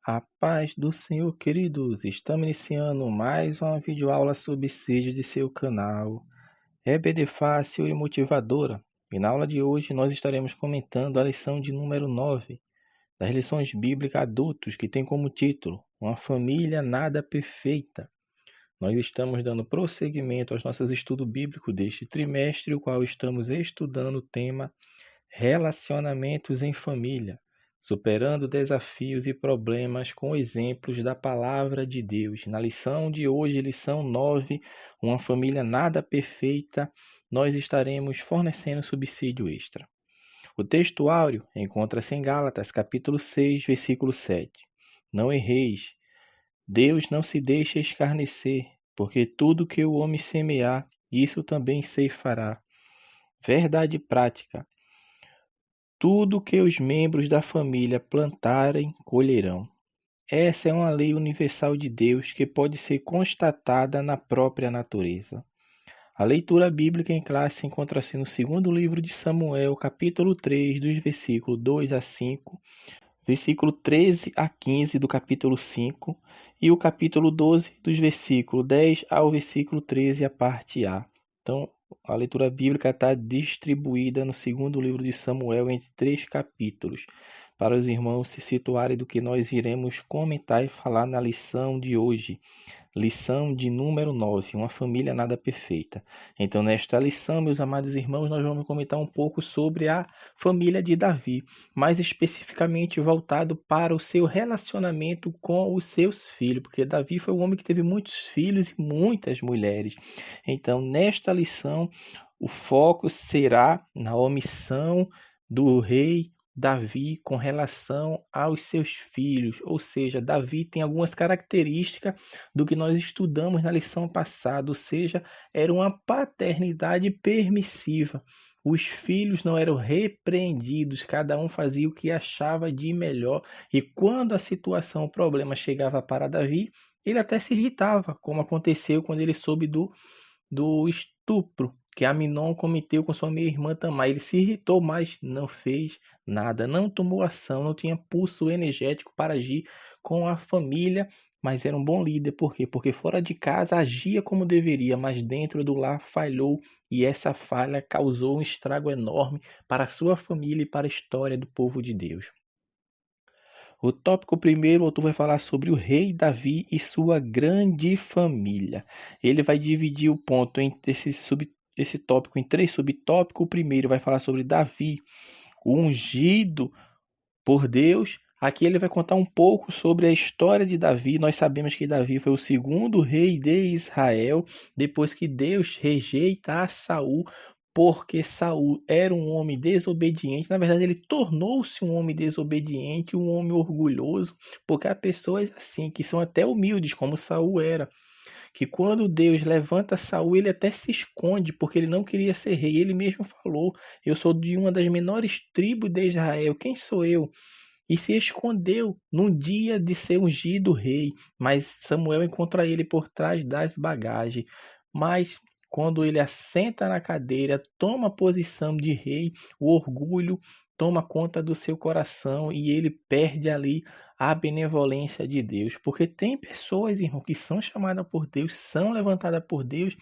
A paz do Senhor, queridos. Estamos iniciando mais uma videoaula sobre seja de seu canal EBD Fácil e Motivadora. E na aula de hoje nós estaremos comentando a lição de número 9 das lições bíblicas adultos, que tem como título Uma Família Nada Perfeita. Nós estamos dando prosseguimento aos nossos estudos bíblicos deste trimestre, o qual estamos estudando o tema Relacionamentos em Família, superando desafios e problemas com exemplos da Palavra de Deus. Na lição de hoje, lição 9, Uma Família Nada Perfeita, nós estaremos fornecendo subsídio extra. O texto áureo encontra-se em Gálatas, capítulo 6, versículo 7. Não erreis, Deus não se deixa escarnecer, porque tudo que o homem semear, isso também ceifará. Verdade prática. Tudo que os membros da família plantarem, colherão. Essa é uma lei universal de Deus que pode ser constatada na própria natureza. A leitura bíblica em classe encontra-se no segundo livro de Samuel, capítulo 3, dos versículos 2 a 5, versículo 13 a 15 do capítulo 5 e o capítulo 12, dos versículos 10 ao versículo 13, a parte A. Então, a leitura bíblica está distribuída no segundo livro de Samuel entre 3 capítulos, para os irmãos se situarem do que nós iremos comentar e falar na lição de hoje. Lição de número 9, Uma Família Nada Perfeita. Então, nesta lição, meus amados irmãos, nós vamos comentar um pouco sobre a família de Davi, mais especificamente voltado para o seu relacionamento com os seus filhos, porque Davi foi um homem que teve muitos filhos e muitas mulheres. Então, nesta lição, o foco será na omissão do rei Davi com relação aos seus filhos, ou seja, Davi tem algumas características do que nós estudamos na lição passada, ou seja, era uma paternidade permissiva. Os filhos não eram repreendidos, cada um fazia o que achava de melhor, e quando a situação, o problema chegava para Davi, ele até se irritava, como aconteceu quando ele soube do estupro que Aminon cometeu com sua meia-irmã Tamar. Ele se irritou, mas não fez nada, não tomou ação, não tinha pulso energético para agir com a família, mas era um bom líder. Por quê? Porque fora de casa agia como deveria, mas dentro do lar falhou, e essa falha causou um estrago enorme para a sua família e para a história do povo de Deus. O tópico primeiro, o autor vai falar sobre o rei Davi e sua grande família. Ele vai dividir o ponto em esse tópico em 3 subtópicos. O primeiro vai falar sobre Davi, o ungido por Deus. Aqui ele vai contar um pouco sobre a história de Davi. Nós sabemos que Davi foi o segundo rei de Israel, depois que Deus rejeita a Saul, porque Saul era um homem desobediente. Na verdade, ele tornou-se um homem desobediente, um homem orgulhoso, porque há pessoas assim, que são até humildes, como Saul era, que quando Deus levanta Saul, ele até se esconde, porque ele não queria ser rei. Ele mesmo falou: eu sou de uma das menores tribos de Israel, quem sou eu? E se escondeu num dia de ser ungido rei, mas Samuel encontra ele por trás das bagagens. Mas quando ele assenta na cadeira, toma a posição de rei, o orgulho toma conta do seu coração e ele perde ali a benevolência de Deus. Porque tem pessoas, irmão, que são chamadas por Deus, são levantadas por Deus,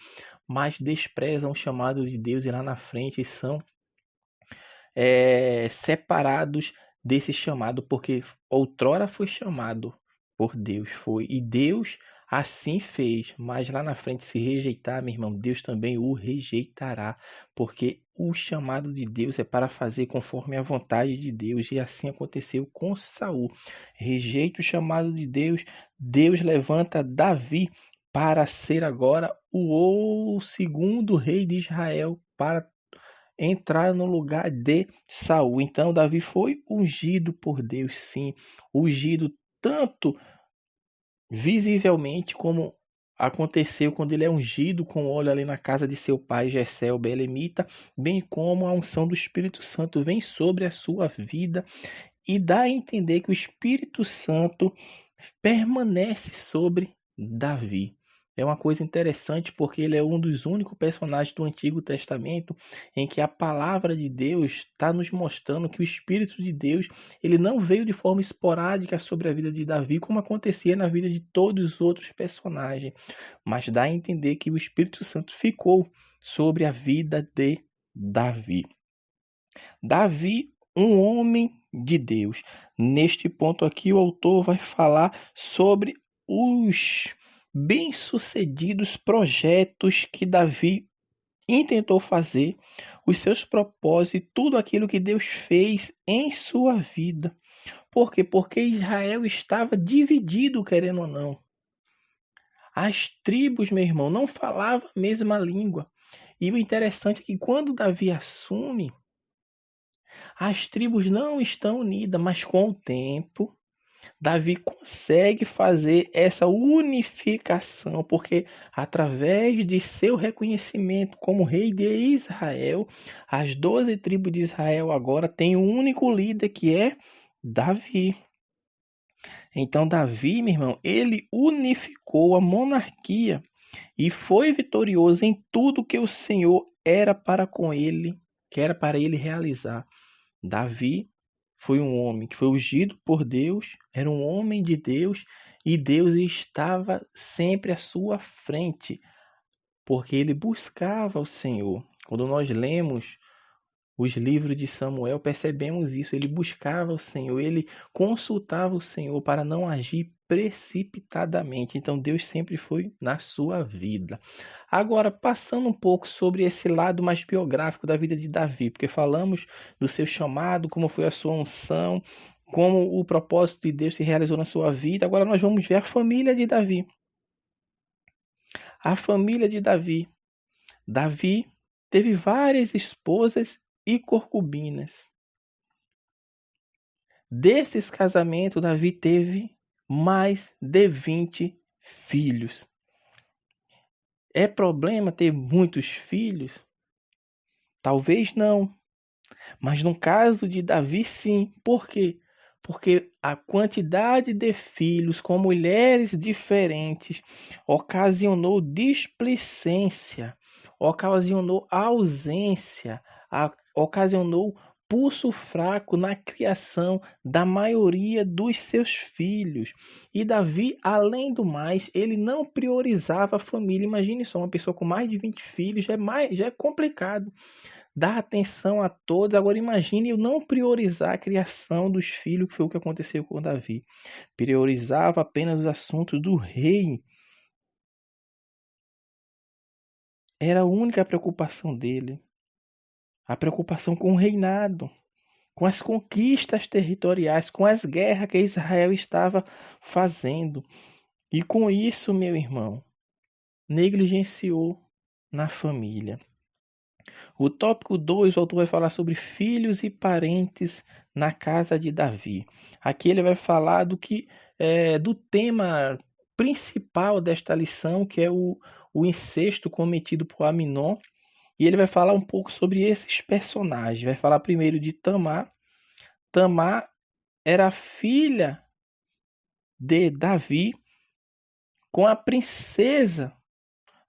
mas desprezam o chamado de Deus e lá na frente são separados desse chamado, porque outrora foi chamado por Deus, foi, e Deus assim fez, mas lá na frente, se rejeitar, meu irmão, Deus também o rejeitará, porque o chamado de Deus é para fazer conforme a vontade de Deus, e assim aconteceu com Saul. Rejeita o chamado de Deus, Deus levanta Davi para ser agora o segundo rei de Israel, para entrar no lugar de Saul. Então Davi foi ungido por Deus, sim, ungido tanto visivelmente como aconteceu quando ele é ungido com óleo ali na casa de seu pai Jessé o belemita, bem como a unção do Espírito Santo vem sobre a sua vida e dá a entender que o Espírito Santo permanece sobre Davi. É uma coisa interessante porque ele é um dos únicos personagens do Antigo Testamento em que a palavra de Deus está nos mostrando que o Espírito de Deus ele não veio de forma esporádica sobre a vida de Davi, como acontecia na vida de todos os outros personagens, mas dá a entender que o Espírito Santo ficou sobre a vida de Davi. Davi, um homem de Deus. Neste ponto aqui, o autor vai falar sobre os bem-sucedidos projetos que Davi intentou fazer, os seus propósitos, tudo aquilo que Deus fez em sua vida. Por quê? Porque Israel estava dividido, querendo ou não. As tribos, meu irmão, não falavam a mesma língua. E o interessante é que quando Davi assume, as tribos não estão unidas, mas com o tempo, Davi consegue fazer essa unificação, porque através de seu reconhecimento como rei de Israel, as 12 tribos de Israel agora têm um único líder que é Davi. Então Davi, meu irmão, ele unificou a monarquia e foi vitorioso em tudo que o Senhor era para com ele, que era para ele realizar. Davi foi um homem que foi ungido por Deus, era um homem de Deus e Deus estava sempre à sua frente, porque ele buscava o Senhor. Quando nós lemos os livros de Samuel, percebemos isso. Ele buscava o Senhor, ele consultava o Senhor para não agir precipitadamente. Então Deus sempre foi na sua vida. Agora, passando um pouco sobre esse lado mais biográfico da vida de Davi, porque falamos do seu chamado, como foi a sua unção, como o propósito de Deus se realizou na sua vida. Agora nós vamos ver a família de Davi. A família de Davi. Davi teve várias esposas e concubinas. Desses casamentos, Davi teve mais de 20 filhos. É problema ter muitos filhos? Talvez não. Mas no caso de Davi, sim. Por quê? Porque a quantidade de filhos com mulheres diferentes ocasionou displicência, ocasionou ausência, ocasionou pulso fraco na criação da maioria dos seus filhos. E Davi, além do mais, ele não priorizava a família. Imagine só, uma pessoa com mais de 20 filhos já é complicado. Dá atenção a todos. Agora imagine eu não priorizar a criação dos filhos, que foi o que aconteceu com Davi. Priorizava apenas os assuntos do rei. Era a única preocupação dele. A preocupação com o reinado, com as conquistas territoriais, com as guerras que Israel estava fazendo. E com isso, meu irmão, negligenciou na família. O tópico 2, o autor vai falar sobre filhos e parentes na casa de Davi. Aqui ele vai falar do tema principal desta lição, que é o incesto cometido por Aminon. E ele vai falar um pouco sobre esses personagens. Vai falar primeiro de Tamar. Tamar era filha de Davi com a princesa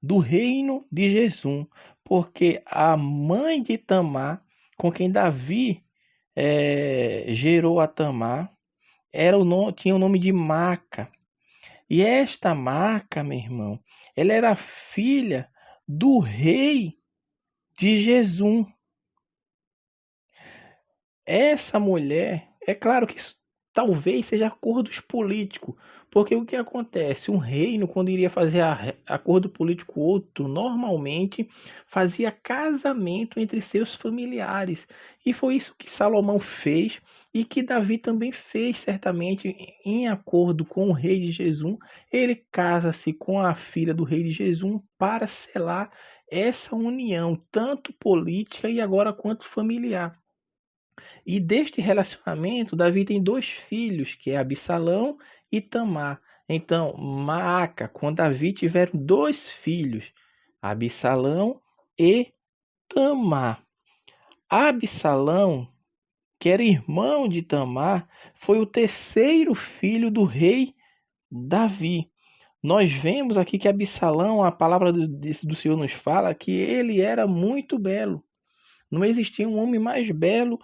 do reino de Jesus, porque a mãe de Tamar, com quem Davi gerou a Tamar, tinha o nome de Maca. E esta Maca, meu irmão, ela era filha do rei de Jesus. Essa mulher, é claro que isso talvez seja acordos políticos, porque o que acontece? Um reino, quando iria fazer acordo político outro, normalmente fazia casamento entre seus familiares. E foi isso que Salomão fez e que Davi também fez, certamente, em acordo com o rei de Jesus. Ele casa-se com a filha do rei de Jesus para selar essa união, tanto política e agora quanto familiar. E deste relacionamento, Davi tem 2 filhos, que é Absalão e Tamar. Então, Maaca com Davi tiveram 2 filhos, Absalão e Tamar. Absalão, que era irmão de Tamar, foi o terceiro filho do rei Davi. nós vemos aqui que Absalão, a palavra do Senhor nos fala que ele era muito belo. Não existia um homem mais belo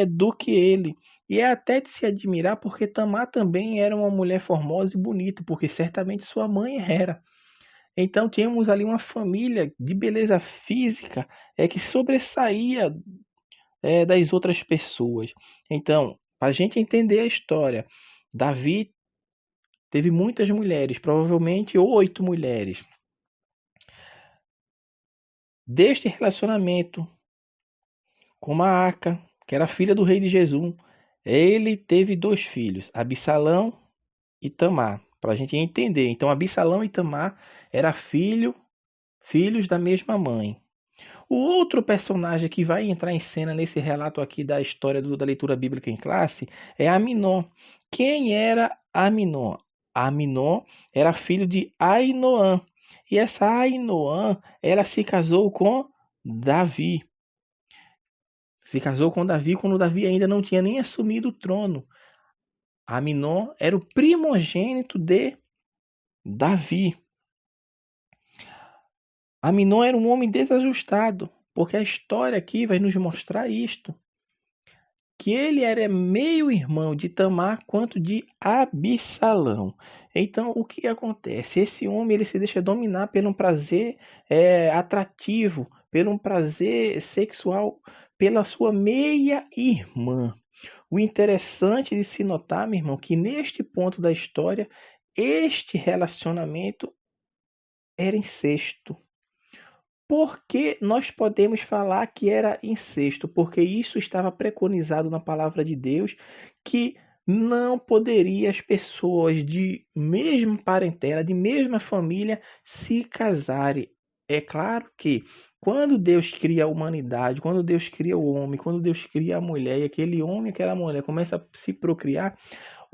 do que ele. E é até de se admirar, porque Tamar também era uma mulher formosa e bonita, porque certamente sua mãe era. Então tínhamos ali uma família de beleza física que sobressaía das outras pessoas. Então, para a gente entender a história, Davi teve muitas mulheres, provavelmente 8 mulheres. Deste relacionamento com Maaca, que era filha do rei de Jesum, ele teve 2 filhos, Absalão e Tamar, para a gente entender. Então, Absalão e Tamar eram filhos da mesma mãe. O outro personagem que vai entrar em cena nesse relato aqui da história da leitura bíblica em classe é Aminon. Quem era Aminon? Aminon era filho de Ainoã. E essa Ainoã, ela se casou com Davi. Se casou com Davi quando Davi ainda não tinha nem assumido o trono. Aminon era o primogênito de Davi. Aminon era um homem desajustado, porque a história aqui vai nos mostrar isto. Que ele era meio irmão de Tamar quanto de Absalão. Então, o que acontece? Esse homem ele se deixa dominar pelo um prazer atrativo, pelo um prazer sexual, pela sua meia-irmã. O interessante de se notar, meu irmão, que neste ponto da história, este relacionamento era incesto. Por que nós podemos falar que era incesto? Porque isso estava preconizado na palavra de Deus, que não poderia as pessoas de mesma parentela, de mesma família, se casarem. É claro que quando Deus cria a humanidade, quando Deus cria o homem, quando Deus cria a mulher, e aquele homem e aquela mulher começam a se procriar,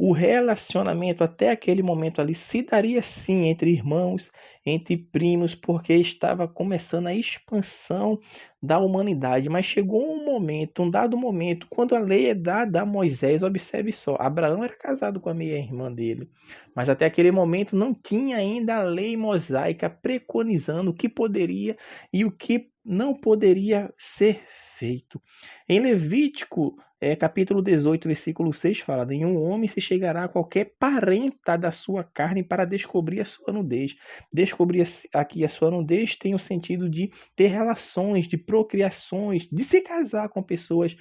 o relacionamento até aquele momento ali se daria sim entre irmãos, entre primos, porque estava começando a expansão da humanidade. Mas chegou um dado momento, quando a lei é dada a Moisés, observe só, Abraão era casado com a meia-irmã dele, mas até aquele momento não tinha ainda a lei mosaica preconizando o que poderia e o que não poderia ser feito. Em Levítico capítulo 18, versículo 6 fala: nenhum homem se chegará a qualquer parenta da sua carne para descobrir a sua nudez. Descobrir aqui a sua nudez tem o sentido de ter relações, de procriações, de se casar com pessoas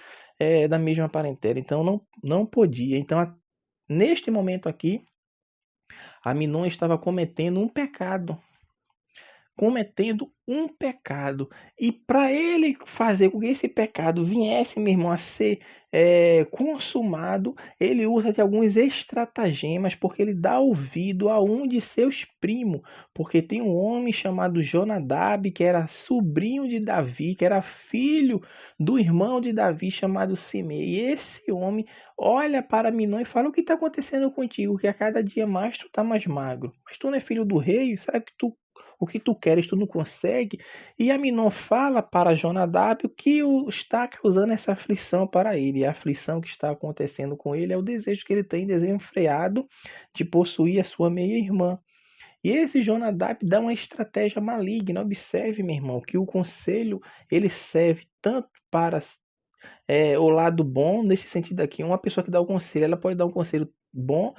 da mesma parentela. Então não podia. Então, neste momento aqui, Aminon estava cometendo um pecado. E para ele fazer com que esse pecado viesse, meu irmão, a ser consumado, ele usa de alguns estratagemas, porque ele dá ouvido a um de seus primos, porque tem um homem chamado Jonadab, que era sobrinho de Davi, que era filho do irmão de Davi, chamado Simei. E esse homem olha para Aminon e fala: o que está acontecendo contigo? Que a cada dia mais tu está mais magro. Mas tu não é filho do rei? Será que o que tu queres, tu não consegue? E Aminon fala para Jonadab o que está causando essa aflição para ele. E a aflição que está acontecendo com ele é o desejo que ele tem, desenfreado, de possuir a sua meia-irmã. E esse Jonadab dá uma estratégia maligna. Observe, meu irmão, que o conselho ele serve tanto para o lado bom, nesse sentido aqui. Uma pessoa que dá o conselho, ela pode dar um conselho bom,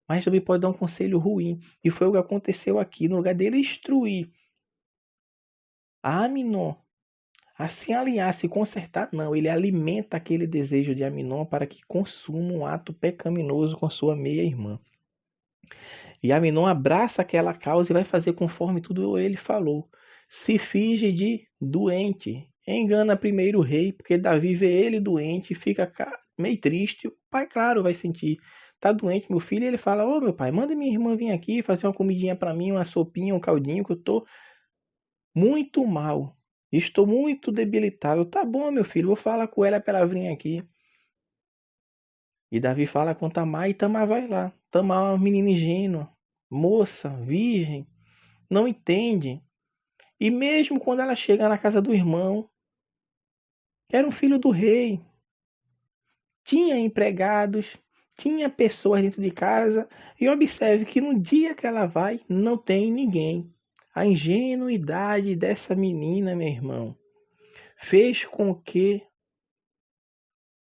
mas também pode dar um conselho ruim. E foi o que aconteceu aqui. No lugar dele instruir a Aminon a se alinhar, se consertar, não. Ele alimenta aquele desejo de Aminon para que consuma um ato pecaminoso com sua meia-irmã. E Aminon abraça aquela causa e vai fazer conforme tudo ele falou. Se finge de doente. Engana primeiro o rei, porque Davi vê ele doente e fica meio triste. O pai, claro, vai sentir. Tá doente, meu filho, e ele fala: ô meu pai, manda minha irmã vir aqui fazer uma comidinha para mim, uma sopinha, um caldinho, que eu tô muito mal. Estou muito debilitado. Tá bom, meu filho, vou falar com ela para ela vir aqui. E Davi fala com Tamar e Tamar vai lá. Tamar é uma menina ingênua, moça, virgem, não entende. E mesmo quando ela chega na casa do irmão, que era um filho do rei, tinha empregados, tinha pessoas dentro de casa, e observe que no dia que ela vai, não tem ninguém. A ingenuidade dessa menina, meu irmão, fez com que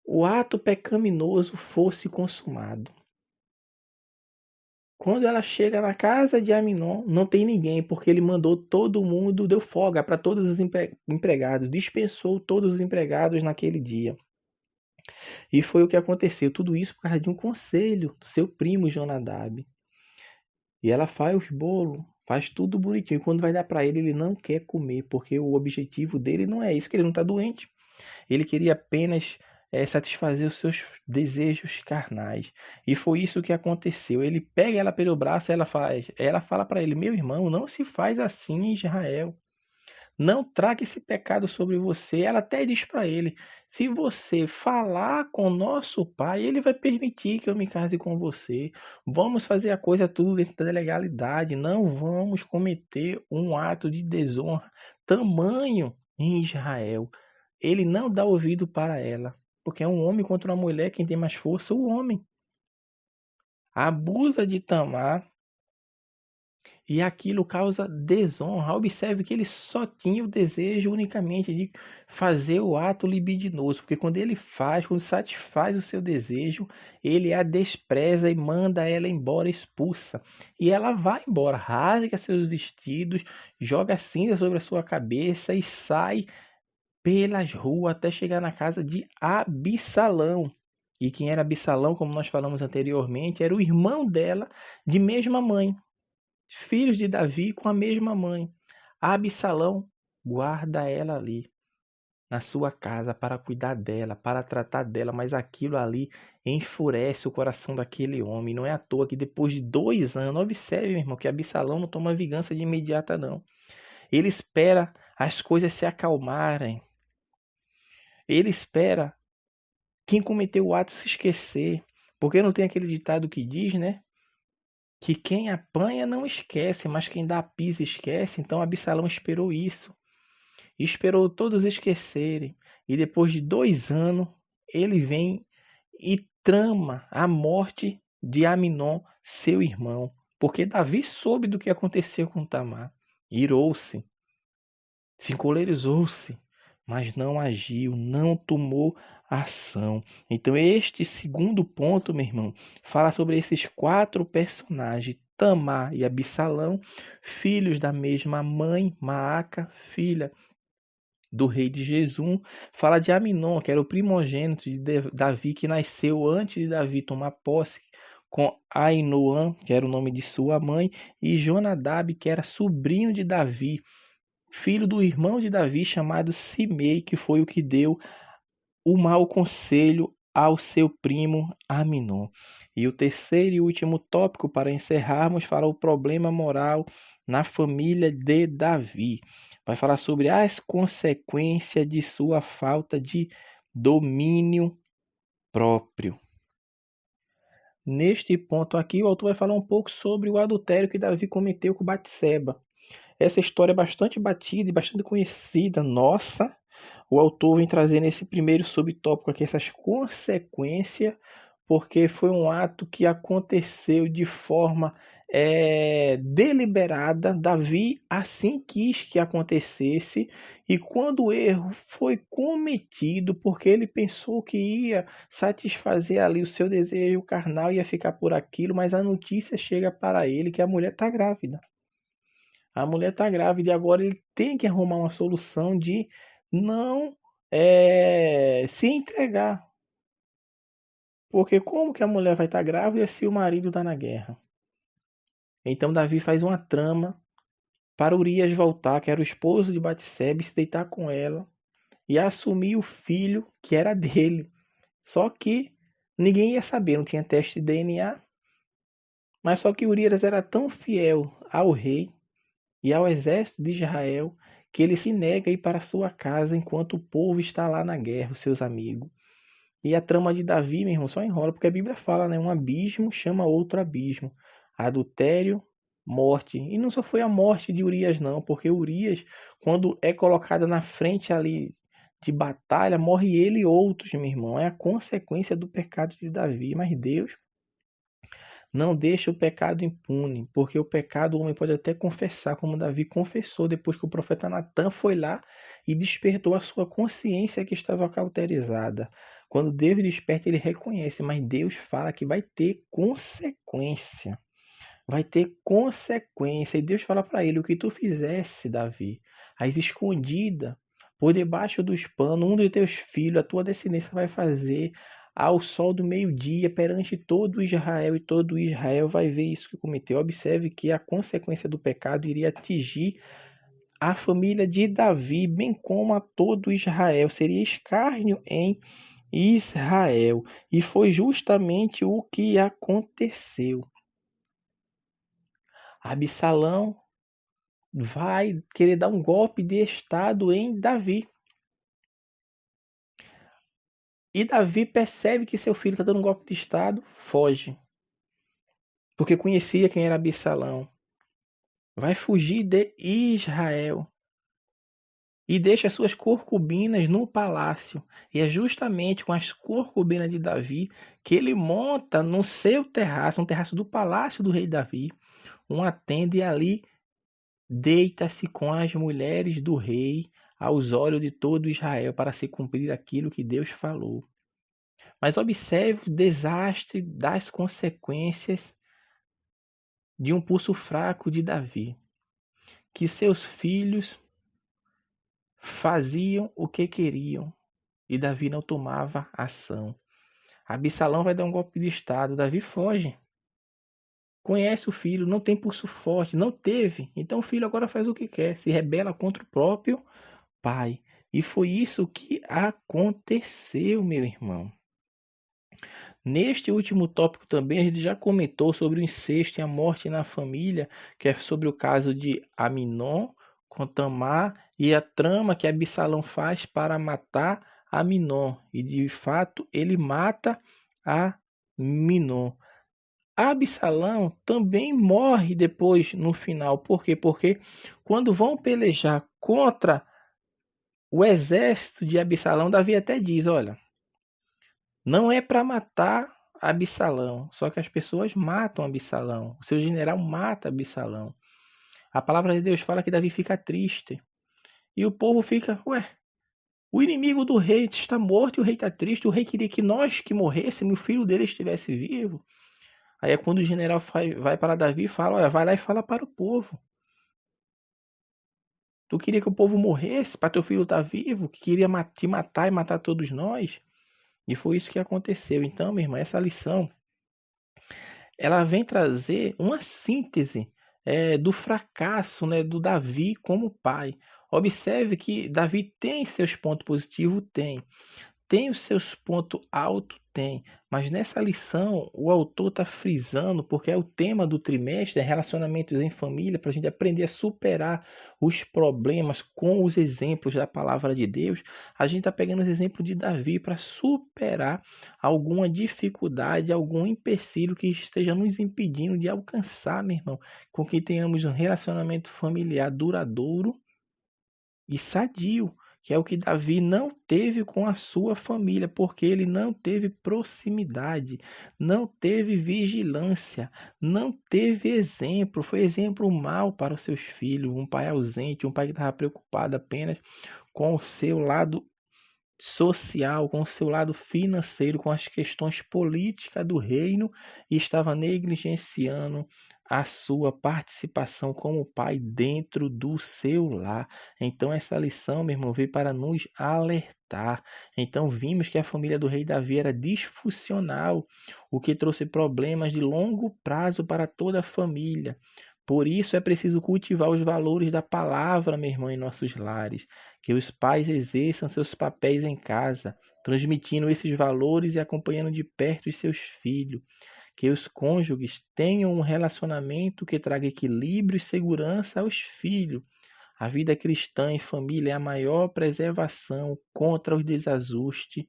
o ato pecaminoso fosse consumado. Quando ela chega na casa de Aminon, não tem ninguém, porque ele mandou todo mundo, deu folga para todos os empregados, dispensou todos os empregados naquele dia. E foi o que aconteceu, tudo isso por causa de um conselho do seu primo Jonadab. E ela faz os bolos, faz tudo bonitinho. E quando vai dar para ele, ele não quer comer, porque o objetivo dele não é isso, que ele não está doente. Ele queria apenas satisfazer os seus desejos carnais. E foi isso que aconteceu. Ele pega ela pelo braço, ela fala para ele: meu irmão, não se faz assim em Israel. Não traga esse pecado sobre você. Ela até diz para ele: se você falar com nosso pai, ele vai permitir que eu me case com você. Vamos fazer a coisa tudo dentro da legalidade. Não vamos cometer um ato de desonra tamanho em Israel. Ele não dá ouvido para ela, porque é um homem contra uma mulher, quem tem mais força? O homem. Abusa de Tamar e aquilo causa desonra. Observe que ele só tinha o desejo unicamente de fazer o ato libidinoso, porque quando ele faz, quando satisfaz o seu desejo, ele a despreza e manda ela embora, expulsa. E ela vai embora, rasga seus vestidos, joga cinza sobre a sua cabeça e sai pelas ruas até chegar na casa de Absalão. E quem era Absalão, como nós falamos anteriormente, era o irmão dela, de mesma mãe. Filhos de Davi com a mesma mãe. Absalão guarda ela ali, na sua casa, para cuidar dela, para tratar dela, mas aquilo ali enfurece o coração daquele homem. Não é à toa que depois de 2 anos, observe, meu irmão, que Absalão não toma vingança de imediata, não. Ele espera as coisas se acalmarem. Ele espera quem cometeu o ato se esquecer. Porque não tem aquele ditado que diz, né? Que quem apanha não esquece, mas quem dá pisa esquece. Então Absalão esperou isso. Esperou todos esquecerem. E depois de 2 anos, ele vem e trama a morte de Aminon, seu irmão. Porque Davi soube do que aconteceu com Tamar. Irou-se, se encolerizou-se, mas não agiu, não tomou ação. Então, este segundo ponto, meu irmão, fala sobre esses 4 personagens: Tamar e Absalão, filhos da mesma mãe, Maaca, filha do rei de Jesum. Fala de Aminon, que era o primogênito de Davi, que nasceu antes de Davi tomar posse, com Ainoã, que era o nome de sua mãe, e Jonadab, que era sobrinho de Davi, filho do irmão de Davi, chamado Simei, que foi o que deu o mau conselho ao seu primo Aminon. E o terceiro e último tópico, para encerrarmos, fala o problema moral na família de Davi. Vai falar sobre as consequências de sua falta de domínio próprio. Neste ponto aqui, o autor vai falar um pouco sobre o adultério que Davi cometeu com Batseba. Essa história é bastante batida e bastante conhecida nossa. O autor vem trazer nesse primeiro subtópico aqui essas consequências, porque foi um ato que aconteceu de forma deliberada. Davi assim quis que acontecesse, e quando o erro foi cometido, porque ele pensou que ia satisfazer ali o seu desejo carnal, ia ficar por aquilo, mas a notícia chega para ele que a mulher está grávida. A mulher está grávida e agora ele tem que arrumar uma solução de não se entregar. Porque como que a mulher vai estar grávida se o marido está na guerra? Então Davi faz uma trama para Urias voltar, que era o esposo de Batseba, se deitar com ela e assumir o filho que era dele. Só que ninguém ia saber, não tinha teste de DNA. Mas só que Urias era tão fiel ao rei e ao exército de Israel que ele se nega a ir para sua casa enquanto o povo está lá na guerra, os seus amigos. E a trama de Davi, meu irmão, só enrola, porque a Bíblia fala, né? Um abismo chama outro abismo. Adultério, morte. E não só foi a morte de Urias, não, porque Urias, quando é colocada na frente ali de batalha, morre ele e outros, meu irmão. É a consequência do pecado de Davi. Mas Deus não deixa o pecado impune, porque o pecado o homem pode até confessar, como Davi confessou depois que o profeta Natan foi lá e despertou a sua consciência que estava cauterizada. Quando Deus desperta, ele reconhece, mas Deus fala que vai ter consequência. Vai ter consequência. E Deus fala para ele: o que tu fizesse, Davi, as escondida, por debaixo dos panos, um dos teus filhos, a tua descendência vai fazer ao sol do meio-dia perante todo Israel, e todo Israel vai ver isso que cometeu. Observe que a consequência do pecado iria atingir a família de Davi, bem como a todo Israel. Seria escárnio em Israel. E foi justamente o que aconteceu. Absalão vai querer dar um golpe de estado em Davi. E Davi percebe que seu filho está dando um golpe de estado, foge. Porque conhecia quem era Absalão. Vai fugir de Israel. E deixa suas concunbinas no palácio. E é justamente com as concunbinas de Davi que ele monta no seu terraço, um terraço do palácio do rei Davi, uma tenda, e ali deita-se com as mulheres do rei aos olhos de todo Israel para se cumprir aquilo que Deus falou. Mas observe o desastre das consequências de um pulso fraco de Davi, que seus filhos faziam o que queriam e Davi não tomava ação. Absalão vai dar um golpe de estado, Davi foge. Conhece o filho, não tem pulso forte, não teve. Então o filho agora faz o que quer, se rebela contra o próprio pai. E foi isso que aconteceu, meu irmão. Neste último tópico também a gente já comentou sobre o incesto e a morte na família, que é sobre o caso de Aminon com Tamar e a trama que Absalão faz para matar Aminon. E de fato ele mata Aminon. Absalão também morre depois no final. Por quê? Porque quando vão pelejar contra o exército de Absalão, Davi até diz: olha, não é para matar Absalão, só que as pessoas matam Absalão. O seu general mata Absalão. A palavra de Deus fala que Davi fica triste. E o povo fica: ué, o inimigo do rei está morto e o rei está triste. O rei queria que nós que morrêssemos, o filho dele estivesse vivo. Aí é quando o general vai para Davi e fala: olha, vai lá e fala para o povo. Tu queria que o povo morresse para teu filho estar vivo, que queria te matar e matar todos nós. E foi isso que aconteceu. Então, minha irmã, essa lição, ela vem trazer uma síntese do fracasso, né, do Davi como pai. Observe que Davi tem seus pontos positivos, tem os seus pontos altos, tem. Mas nessa lição, o autor está frisando, porque é o tema do trimestre, relacionamentos em família, para a gente aprender a superar os problemas com os exemplos da palavra de Deus. A gente está pegando os exemplos de Davi para superar alguma dificuldade, algum empecilho que esteja nos impedindo de alcançar, meu irmão, com que tenhamos um relacionamento familiar duradouro e sadio, que é o que Davi não teve com a sua família, porque ele não teve proximidade, não teve vigilância, não teve exemplo, foi exemplo mau para os seus filhos, um pai ausente, um pai que estava preocupado apenas com o seu lado social, com o seu lado financeiro, com as questões políticas do reino, e estava negligenciando a sua participação como pai dentro do seu lar. Então essa lição, meu irmão, veio para nos alertar. Então vimos que a família do rei Davi era disfuncional, o que trouxe problemas de longo prazo para toda a família. Por isso é preciso cultivar os valores da palavra, meu irmão, em nossos lares. Que os pais exerçam seus papéis em casa, transmitindo esses valores e acompanhando de perto os seus filhos. Que os cônjuges tenham um relacionamento que traga equilíbrio e segurança aos filhos. A vida cristã em família é a maior preservação contra os desajustes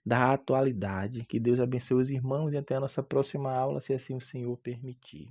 da atualidade. Que Deus abençoe os irmãos e até a nossa próxima aula, se assim o Senhor permitir.